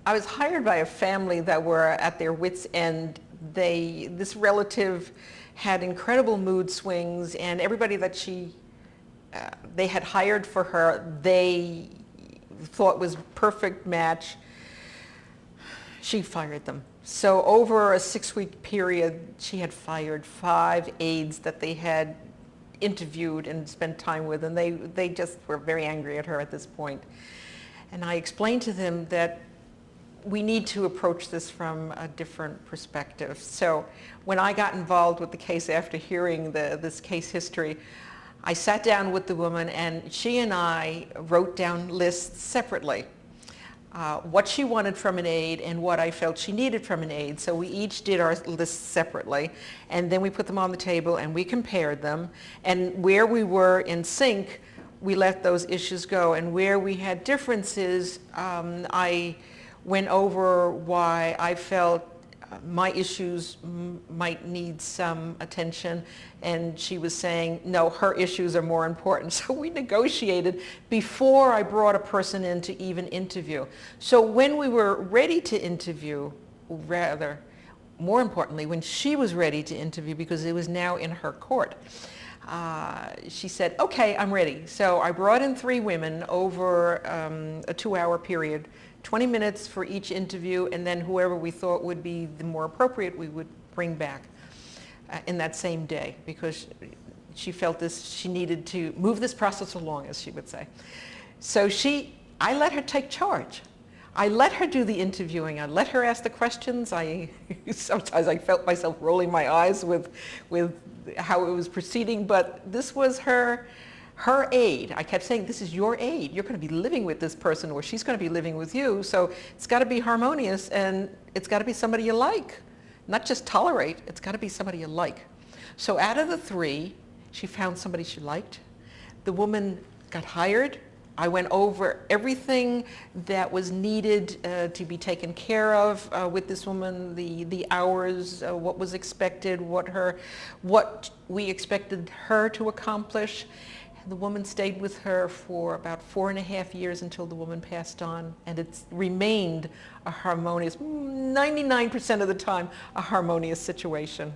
I was hired by a family that were at their wits' end. This relative had incredible mood swings, and everybody that they had hired for her, they thought was perfect match. She fired them. So over a 6-week period, she had fired 5 aides that they had interviewed and spent time with, and they just were very angry at her at this point. And I explained to them that we need to approach this from a different perspective. So when I got involved with the case after hearing this case history, I sat down with the woman, and she and I wrote down lists separately. What she wanted from an aide and what I felt she needed from an aide. So we each did our lists separately, and then we put them on the table and we compared them, and where we were in sync, we let those issues go, and where we had differences, I went over why I felt my issues might need some attention, and she was saying, no, her issues are more important. So we negotiated before I brought a person in to even interview. So when we were ready to interview, rather, more importantly, when she was ready to interview, because it was now in her court, she said, okay, I'm ready. So I brought in 3 women over a 2-hour period, 20 minutes for each interview, and then whoever we thought would be the more appropriate we would bring back in that same day, because she felt she needed to move this process along, as she would say. So I let her take charge. I let her do the interviewing. I let her ask the questions. Sometimes I felt myself rolling my eyes with how it was proceeding, but this was her aide. I kept saying, this is your aide. You're going to be living with this person, or she's going to be living with you. So it's got to be harmonious, and it's got to be somebody you like. Not just tolerate, it's got to be somebody you like. So out of the 3, she found somebody she liked. The woman got hired. I went over everything that was needed to be taken care of with this woman, the hours, what was expected, what we expected her to accomplish. The woman stayed with her for about 4.5 years until the woman passed on, and it's remained a harmonious, 99% of the time, a harmonious situation.